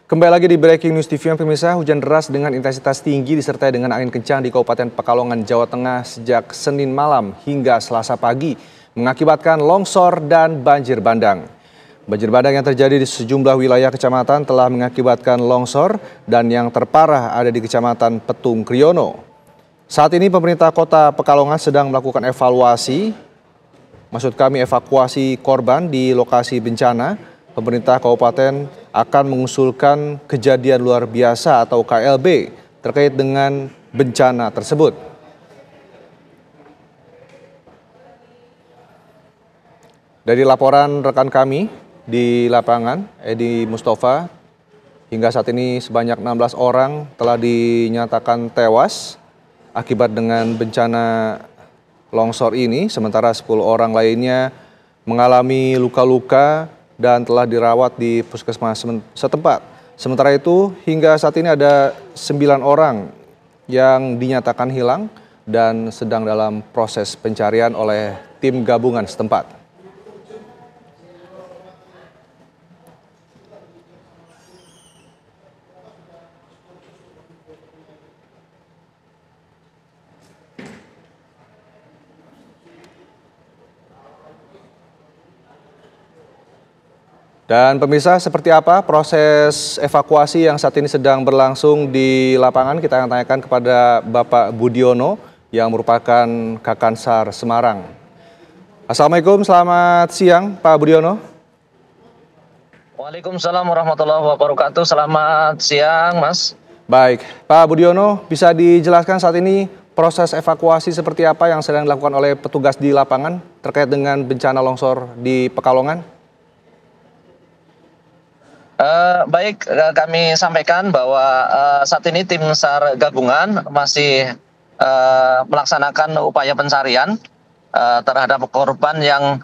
Kembali lagi di Breaking News TV yang pemirsa, hujan deras dengan intensitas tinggi disertai dengan angin kencang di Kabupaten Pekalongan, Jawa Tengah sejak Senin malam hingga Selasa pagi mengakibatkan longsor dan banjir bandang. Banjir bandang yang terjadi di sejumlah wilayah kecamatan telah mengakibatkan longsor dan yang terparah ada di Kecamatan Petung Kriono. Saat ini pemerintah Kota Pekalongan sedang melakukan evakuasi korban di lokasi bencana. Pemerintah kabupaten akan mengusulkan kejadian luar biasa atau KLB terkait dengan bencana tersebut. Dari laporan rekan kami di lapangan, Edi Mustafa, hingga saat ini sebanyak 16 orang telah dinyatakan tewas akibat dengan bencana longsor ini, sementara 10 orang lainnya mengalami luka-luka dan telah dirawat di puskesmas setempat. Sementara itu, hingga saat ini ada 9 orang yang dinyatakan hilang dan sedang dalam proses pencarian oleh tim gabungan setempat. Dan pemirsa, seperti apa proses evakuasi yang saat ini sedang berlangsung di lapangan? Kita akan tanyakan kepada Bapak Budiono yang merupakan Kakansar Semarang. Assalamualaikum, selamat siang Pak Budiono. Waalaikumsalam warahmatullahi wabarakatuh. Selamat siang, Mas. Baik, Pak Budiono, bisa dijelaskan saat ini proses evakuasi seperti apa yang sedang dilakukan oleh petugas di lapangan terkait dengan bencana longsor di Pekalongan? Baik, kami sampaikan bahwa saat ini tim SAR gabungan masih melaksanakan upaya pencarian terhadap korban yang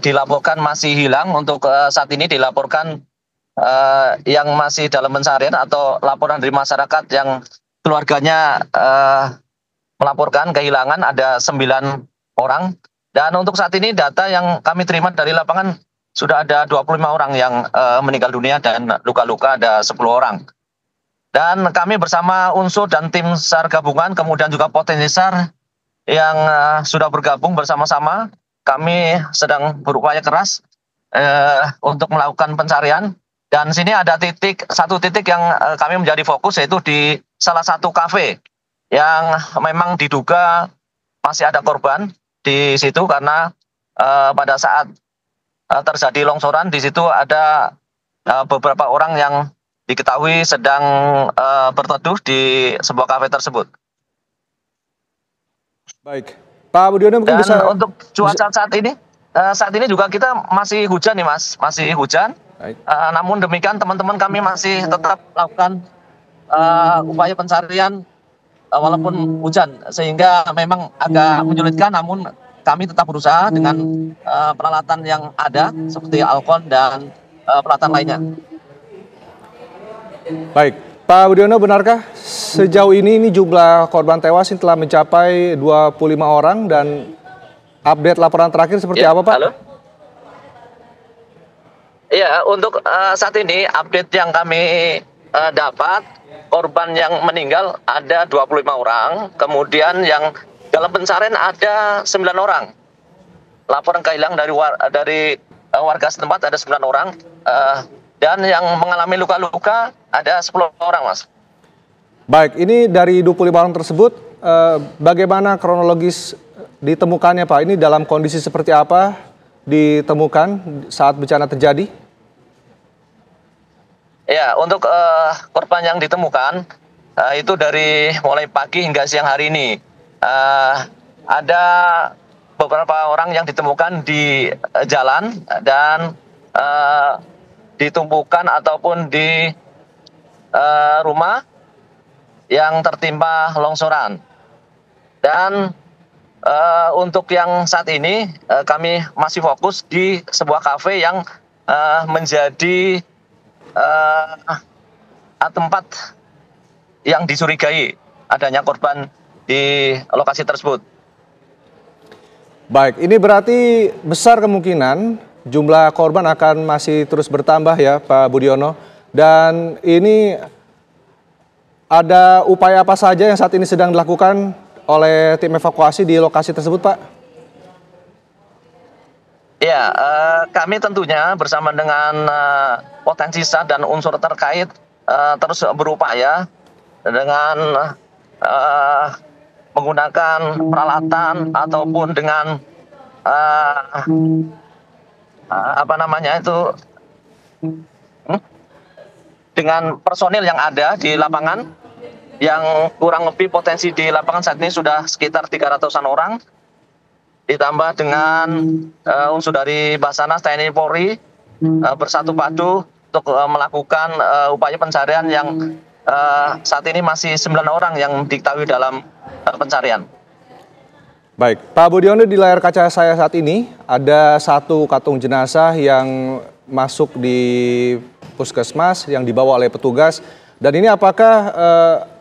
dilaporkan masih hilang. Untuk saat ini dilaporkan yang masih dalam pencarian atau laporan dari masyarakat yang keluarganya melaporkan kehilangan ada 9 orang. Dan untuk saat ini data yang kami terima dari lapangan sudah ada 25 orang yang meninggal dunia dan luka-luka ada 10 orang. Dan kami bersama unsur dan tim SAR gabungan, kemudian juga potensi SAR yang sudah bergabung bersama-sama, kami sedang berupaya keras untuk melakukan pencarian. Dan sini ada satu titik yang kami menjadi fokus, yaitu di salah satu kafe yang memang diduga masih ada korban di situ karena pada saat terjadi longsoran di situ ada beberapa orang yang diketahui sedang berteduh di sebuah kafe tersebut. Baik, Pak Budiono mungkin bisa. Untuk cuaca saat ini juga kita masih hujan nih Mas, masih hujan. Namun demikian teman-teman kami masih tetap melakukan upaya pencarian walaupun hujan, sehingga memang agak menyulitkan, namun kami tetap berusaha dengan peralatan yang ada seperti alkon dan peralatan lainnya. Baik, Pak Budiono, benarkah sejauh ini jumlah korban tewas yang telah mencapai 25 orang dan update laporan terakhir seperti apa, Pak? Halo? Ya, untuk saat ini update yang kami dapat, korban yang meninggal ada 25 orang, kemudian yang dalam pencarian ada 9 orang. Laporan kehilangan dari warga setempat ada 9 orang. Dan yang mengalami luka-luka ada 10 orang, Mas. Baik, ini dari 25 orang tersebut, bagaimana kronologis ditemukannya, Pak? Ini dalam kondisi seperti apa ditemukan saat bencana terjadi? Ya, untuk korban yang ditemukan, itu dari mulai pagi hingga siang hari ini. Ada beberapa orang yang ditemukan di jalan dan ditumpukan ataupun di rumah yang tertimpa longsoran. Dan untuk yang saat ini kami masih fokus di sebuah kafe yang menjadi tempat yang dicurigai adanya korban di lokasi tersebut. Baik, ini berarti besar kemungkinan jumlah korban akan masih terus bertambah ya Pak Budiono. Dan ini ada upaya apa saja yang saat ini sedang dilakukan oleh tim evakuasi di lokasi tersebut, Pak? Ya, kami tentunya bersama dengan potensi SAR dan unsur terkait terus berupaya dengan eh, menggunakan peralatan ataupun dengan eh, apa namanya itu dengan personil yang ada di lapangan yang kurang lebih potensi di lapangan saat ini sudah sekitar 300-an orang, ditambah dengan unsur dari Basarnas, TNI, Polri bersatu padu untuk melakukan upaya pencarian yang saat ini masih 9 orang yang diketahui dalam pencarian. Baik, Pak Budiono, di layar kaca saya saat ini ada satu kantung jenazah yang masuk di puskesmas yang dibawa oleh petugas. Dan ini apakah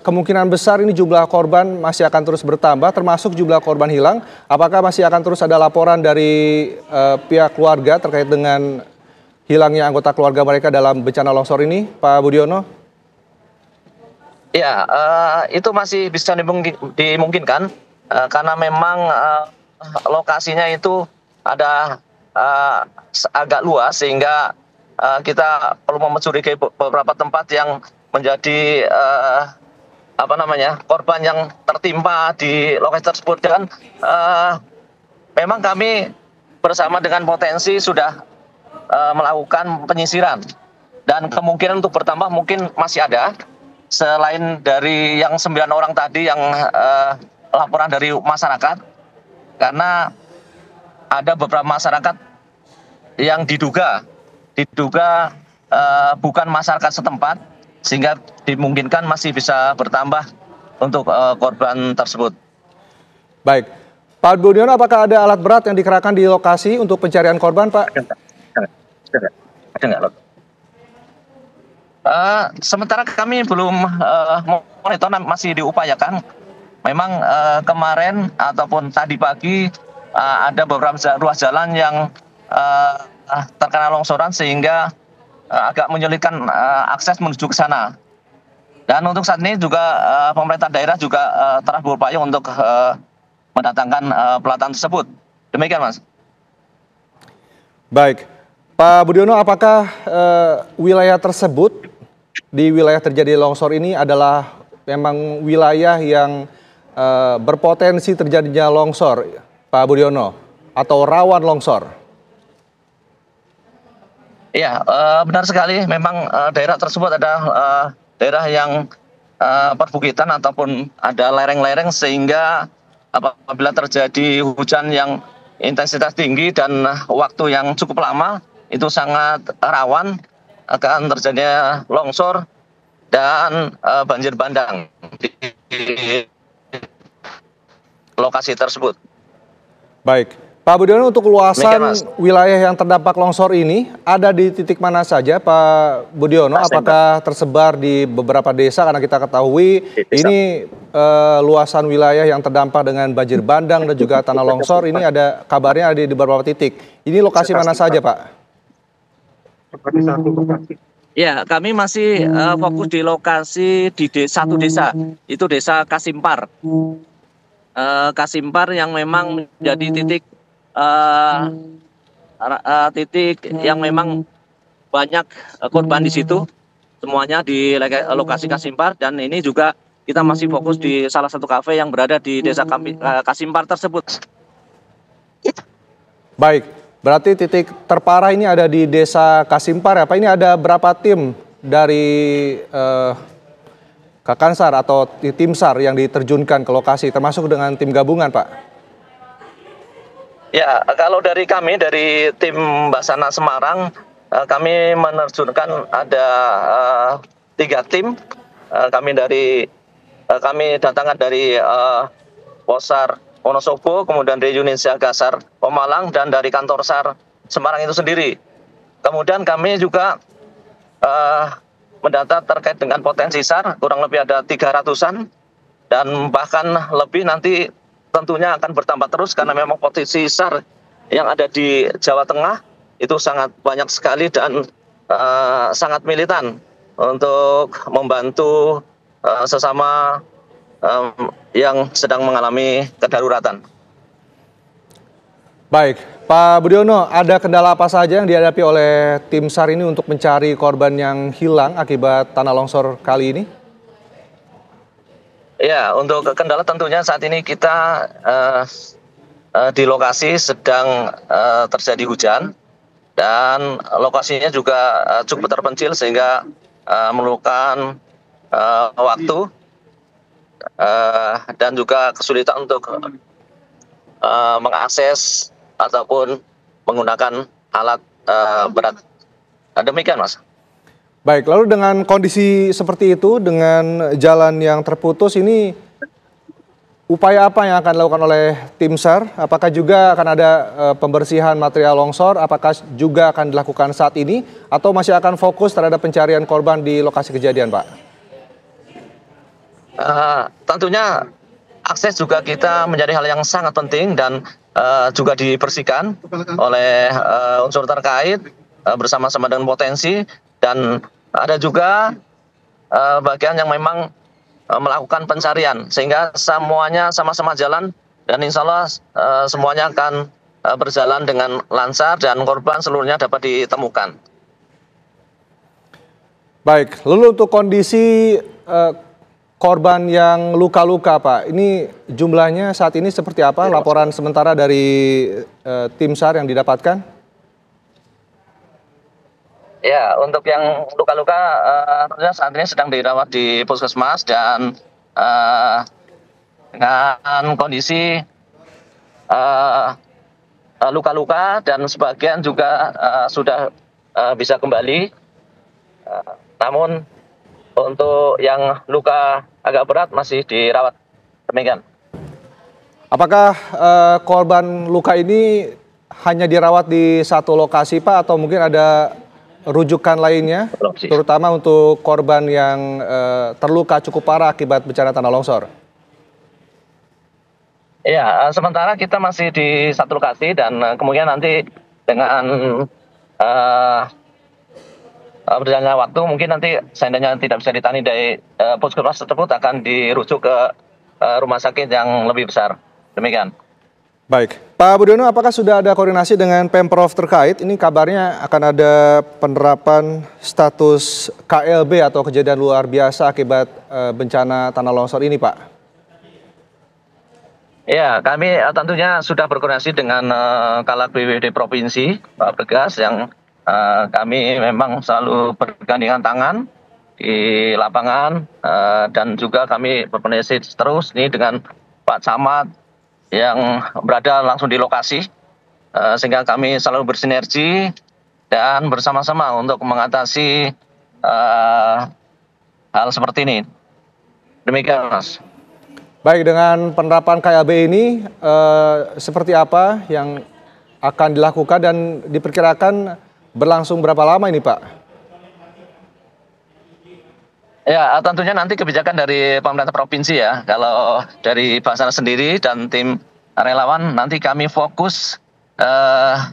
kemungkinan besar ini jumlah korban masih akan terus bertambah, termasuk jumlah korban hilang? Apakah masih akan terus ada laporan dari pihak keluarga terkait dengan hilangnya anggota keluarga mereka dalam bencana longsor ini, Pak Budiono? Ya, itu masih bisa dimungkinkan. Karena memang lokasinya itu ada agak luas sehingga kita perlu mencurigai beberapa tempat yang menjadi korban yang tertimpa di lokasi tersebut. Dan memang kami bersama dengan potensi sudah melakukan penyisiran dan kemungkinan untuk bertambah mungkin masih ada selain dari yang 9 orang tadi yang laporan dari masyarakat, karena ada beberapa masyarakat yang diduga bukan masyarakat setempat sehingga dimungkinkan masih bisa bertambah untuk korban tersebut. Baik, Pak Budiono, apakah ada alat berat yang dikerahkan di lokasi untuk pencarian korban, Pak? Ada nggak? Sementara kami belum monitor, masih diupayakan. Memang kemarin ataupun tadi pagi ada beberapa ruas jalan yang terkena longsoran sehingga agak menyulitkan akses menuju ke sana. Dan untuk saat ini juga pemerintah daerah juga telah berupaya untuk mendatangkan peralatan tersebut. Demikian, Mas. Baik, Pak Budiono, apakah wilayah tersebut di wilayah terjadi longsor ini adalah memang wilayah yang berpotensi terjadinya longsor, Pak Budiono, atau rawan longsor? Iya, benar sekali. Memang daerah tersebut ada daerah yang perbukitan ataupun ada lereng-lereng sehingga apabila terjadi hujan yang intensitas tinggi dan waktu yang cukup lama itu sangat rawan akan terjadinya longsor dan banjir bandang di lokasi tersebut. Baik, Pak Budiono, untuk luasan wilayah yang terdampak longsor ini ada di titik mana saja, Pak Budiono? Apakah tersebar di beberapa desa? Karena kita ketahui ini luasan wilayah yang terdampak dengan banjir bandang dan juga tanah longsor ini ada kabarnya ada di beberapa titik. Ini lokasi mana saja, Pak? Ya, kami masih fokus di lokasi di satu desa, itu desa Kasimpar. Kasimpar yang memang menjadi titik yang memang banyak korban di situ, semuanya di lokasi Kasimpar, dan ini juga kita masih fokus di salah satu kafe yang berada di desa Kasimpar tersebut. Baik, berarti titik terparah ini ada di desa Kasimpar ya Pak. Ini ada berapa tim dari Kakansar atau tim SAR yang diterjunkan ke lokasi, termasuk dengan tim gabungan, Pak? Ya, kalau dari kami, dari tim Basarnas Semarang, kami menerjunkan ada 3 tim. Kami datangkan dari Posar Wonosobo, kemudian dari unit Siaga SAR Pemalang, dan dari kantor SAR Semarang itu sendiri. Kemudian kami juga mendata terkait dengan potensi SAR, kurang lebih ada 300-an, dan bahkan lebih nanti tentunya akan bertambah terus karena memang potensi SAR yang ada di Jawa Tengah itu sangat banyak sekali dan sangat militan. untuk membantu sesama yang sedang mengalami kedaruratan. Baik, Pak Budiono, ada kendala apa saja yang dihadapi oleh tim SAR ini untuk mencari korban yang hilang akibat tanah longsor kali ini? Ya, untuk kendala tentunya saat ini kita di lokasi sedang terjadi hujan dan lokasinya juga cukup terpencil sehingga memerlukan waktu dan juga kesulitan untuk mengakses ataupun menggunakan alat berat. Demikian, Mas. Baik, lalu dengan kondisi seperti itu, dengan jalan yang terputus ini, upaya apa yang akan dilakukan oleh tim SAR? Apakah juga akan ada pembersihan material longsor? Apakah juga akan dilakukan saat ini? Atau masih akan fokus terhadap pencarian korban di lokasi kejadian, Pak? Tentunya akses juga kita menjadi hal yang sangat penting dan juga dibersihkan oleh unsur terkait bersama-sama dengan potensi, dan ada juga bagian yang memang melakukan pencarian sehingga semuanya sama-sama jalan dan insya Allah semuanya akan berjalan dengan lancar dan korban seluruhnya dapat ditemukan. Baik, lalu untuk kondisi korban yang luka-luka, Pak, ini jumlahnya saat ini seperti apa? Laporan sementara dari tim SAR yang didapatkan? Ya, untuk yang luka-luka tentunya saat ini sedang dirawat di puskesmas dan dengan kondisi luka-luka dan sebagian juga sudah bisa kembali. Namun untuk yang luka agak berat masih dirawat. Demikian. Apakah korban luka ini hanya dirawat di satu lokasi, Pak, atau mungkin ada rujukan lainnya, terutama untuk korban yang terluka cukup parah akibat bencana tanah longsor? Ya, sementara kita masih di satu lokasi dan kemungkinan nanti dengan berjalannya waktu mungkin nanti seandainya tidak bisa ditangani dari puskesmas tersebut akan dirujuk ke rumah sakit yang lebih besar. Demikian. Baik, Pak Budiono, apakah sudah ada koordinasi dengan Pemprov terkait? Ini kabarnya akan ada penerapan status KLB atau kejadian luar biasa akibat bencana tanah longsor ini, Pak. Ya, kami tentunya sudah berkoordinasi dengan Kalak BPBD Provinsi, Pak Bergas, yang kami memang selalu bergandengan tangan di lapangan dan juga kami berkoordinasi terus nih dengan Pak Camat yang berada langsung di lokasi sehingga kami selalu bersinergi dan bersama-sama untuk mengatasi hal seperti ini. Demikian, Mas. Baik, dengan penerapan KLB ini seperti apa yang akan dilakukan dan diperkirakan berlangsung berapa lama ini, Pak? Ya, tentunya nanti kebijakan dari pemerintah provinsi ya. Kalau dari Basarnas sendiri dan tim relawan nanti kami fokus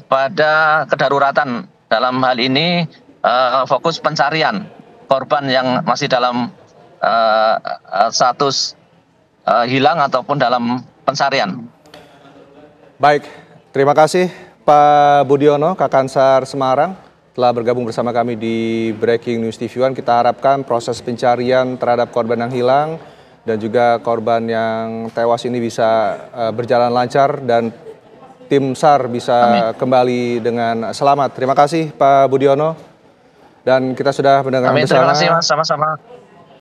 pada kedaruratan. Dalam hal ini fokus pencarian korban yang masih dalam status hilang ataupun dalam pencarian. Baik, terima kasih Pak Budiono, Kakansar Semarang, telah bergabung bersama kami di Breaking News TV One. Kita harapkan proses pencarian terhadap korban yang hilang dan juga korban yang tewas ini bisa berjalan lancar dan tim SAR bisa kembali dengan selamat. Terima kasih Pak Budiono, dan kita sudah mendengar bersama. Terima kasih, Mas, sama-sama.